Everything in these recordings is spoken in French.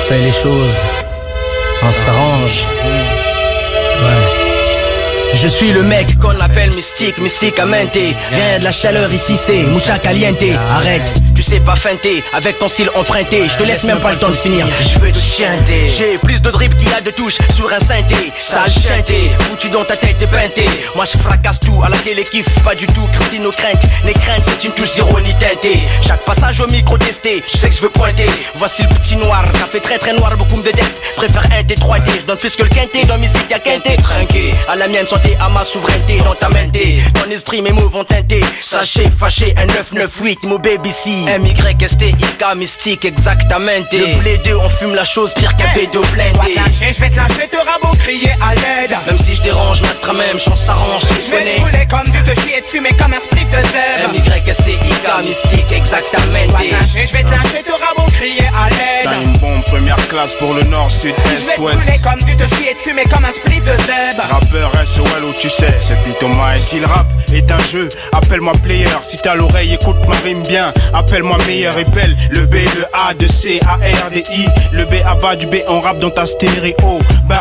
fait les choses, on s'arrange. Ouais. Je suis le mec qu'on appelle mystique, mysticamente. Rien de la chaleur ici, c'est mucha caliente. Arrête, tu sais pas feinter, avec ton style emprunté. Je te laisse même pas le temps de finir, je veux te chanter. J'ai plus de drip qu'il y a de touches sur un synthé. Sale chanté, foutu dans ta tête et peinté. Moi je fracasse tout, à la télé kiffe pas du tout. Christine nos craintes, les craintes c'est une touche d'ironie teintée. Chaque passage au micro testé, je sais que je veux pointer. Voici le petit noir, café très très noir, beaucoup me détestent. Préfère un T3T, je donne plus que le quinté. Dans mystique y'a quinté, trinqué. À la mienne santé, à ma souveraineté. Dans ta mente, ton esprit mes mots vont teinter. Sachez, fâché, un 998, mon baby C. MYSTIK, mystique, exactamente. Le blé 2, on fume la chose pire qu'un bédo blindé. Je vais te lâcher, te rabot, crier à l'aide. Même si je dérange, ma même chance s'arrange, tu connais. Je vais te brûler comme du te chier et te fumer comme un spliff de zèbre. MYSTIK, mystique, exactamente. Je vais te lâcher, te rabot, crier à l'aide. T'as une bombe première classe pour le nord, sud, Je vais est, te ouest. brûler comme du te chier et te fumer comme un spliff de zèbre. Rappeur SOL où tu sais, c'est Pito Mike. Si le rap est un jeu, appelle-moi player. Si t'as l'oreille, écoute ma rime bien. Appelle-moi meilleur et belle. Le B, le A, de C, A, R, D, I. Le B à bas du B, on rappe dans ta stéréo. Ben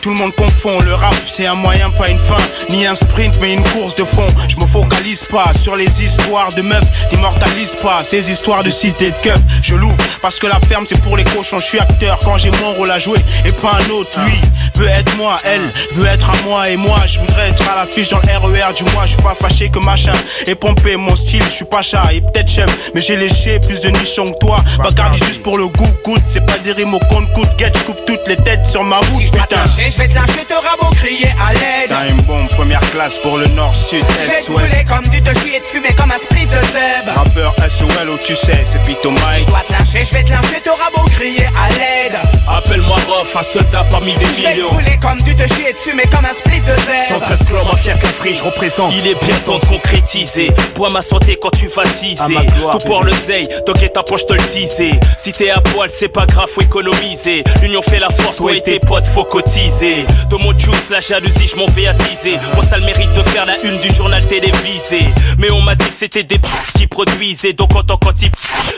tout le monde confond. Le rap, c'est un moyen, pas une fin. Ni un sprint, mais une course de fond. Je me focalise pas sur les histoires de meufs. N'immortalise pas ces histoires de cité de keuf. Je l'ouvre parce que la ferme, c'est pour les cochons. Je suis acteur quand j'ai mon rôle à jouer et pas un autre. Lui veut être moi, elle veut être à moi. Et moi, je voudrais être à l'affiche dans le RER du mois. Je suis pas fâché que machin et pompé mon style. Je suis pas chat et peut-être j'aime, mais j'ai léché plus de nichons que toi. Bacardi juste pour le goût, goûte. C'est pas des rimes au compte-coute. Get, je coupe toutes les têtes sur ma route. Si je Putain, je vais te lâcher, te rabot, crier à l'aide. t'as une bombe première classe pour le nord, sud, Je vais est, te brûler ouest. comme du te chier et te fumer comme un spliff de zèbre. Rappeur SOL où tu sais, c'est Pito Si Mike. je dois te lâcher, je vais te lâcher, te rabot, crier à l'aide. Appelle-moi Rof, un soldat parmi des Je vais te millions. brûler comme du te chier et te fumer comme un spliff de zèbre. 113 clans, mafia, cafri, je représente. Il est bien temps de concrétiser. Bois ma santé quand tu vas teaser. Tout pour le zeille, t'inquiète ta poche, te le disais. Si t'es à poil, c'est pas grave, faut économiser. L'union fait la force, toi et tes potes, faut cotiser. De mon juice, la jalousie, je m'en vais attiser. Moi, t'as le mérite de faire la une du journal télévisé. Mais on m'a dit que c'était des qui produisaient. Donc en tant qu'anti,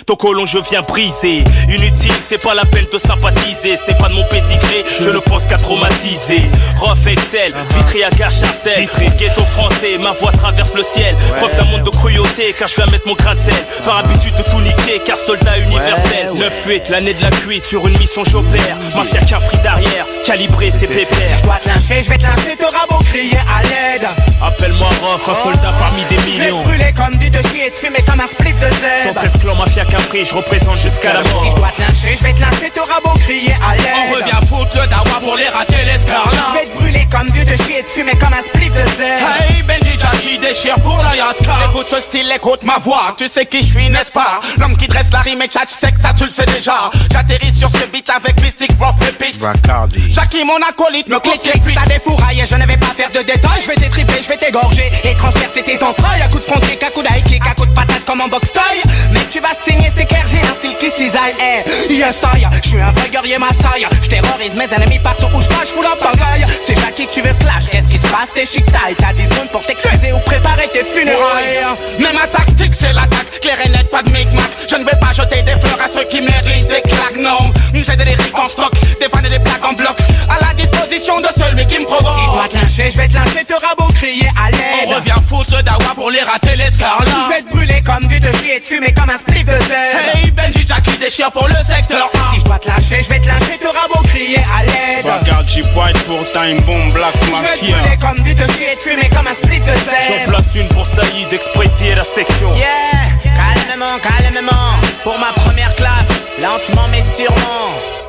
ton colon, je viens briser. Inutile, c'est pas la peine de sympathiser. Ce n'est pas de mon pédigré, je ne pense qu'à traumatiser. Rof Excel, Vitry à Carcharcel. Ghetto français, ma voix traverse le ciel. Preuve d'un monde de cruauté, car je viens mettre mon grain de sel. Par habitude de tout niquer, car soldat universel. 9-8, l'année de la cuite, sur une mission j'opère. Mafia cafri d'arrière, calibré c'est Si pépère. je dois te lâcher, je vais te lâcher, te rabot, crier à l'aide. Appelle-moi Rof, un soldat parmi des Je vais te millions. brûler comme du te chier et te fumer comme un spliff de zèbre. 113 clans, mafia cafri, je représente jusqu'à la mort. Si je dois te lâcher, je vais te lâcher, te rabot, crier à l'aide. On revient foutre le dawa pour les rater l'escarlate. Je vais te brûler comme du te chier et te fumer comme un spliff de zèbre. Hey Benji Jackie déchire pour la Yaska. Écoute ce style, écoute ma voix. Tu sais qui je suis, n'est-ce pas? L'homme qui dresse la rime et tchat, tu sais que ça tu le sais déjà. J'atterris sur ce beat avec Mystic Prof Repeat. Bacardi. Jackie mon acolyte me conseille Ça défouraille, je ne vais pas faire de détails. Je vais t'étriper, je vais t'égorger et transpercer tes entrailles. À coup de front kick, à coup d'high kick, à coup de patate comme en boxe taille. Mais tu vas saigner, c'est clair, j'ai un style qui cisaille. Yes I, je suis un vrai guerrier Maasai. Je terrorise mes ennemis partout où je passe, je fous la bagaille. C'est Jackie que tu veux clash, qu'est-ce qui se passe? T'es chic taille, t'as 10 secondes pour t'excuser ou préparer tes funérailles. Mais ma tactique c'est l'attaque, clair et net, pas de micmac. Je ne vais pas jeter des fleurs à ceux qui méritent des claques, non. J'ai des lyriques en stock, des fans et des plaques en bloc. À la disposition de celui qui me provoque. Si je dois te lâcher, je vais te lâcher, te rabot, crier à l'aide. On revient foutre le dawa pour les rater l'escarlate. Je vais te brûler comme du te chier et te fumer comme un spliff de zèbre. Hey Benji Jackie déchire pour le secteur A. Si je dois te lâcher, je vais te lâcher, te rabot, crier à l'aide. Bacardi White pour Time Bomb Black Je vais te Mafia. brûler comme du te chier et te fumer comme un spliff de J'en zèbre. place une pour Saïd, Express D et la section. Yeah, calmement, calmement, pour ma première classe, lentement mais sûrement.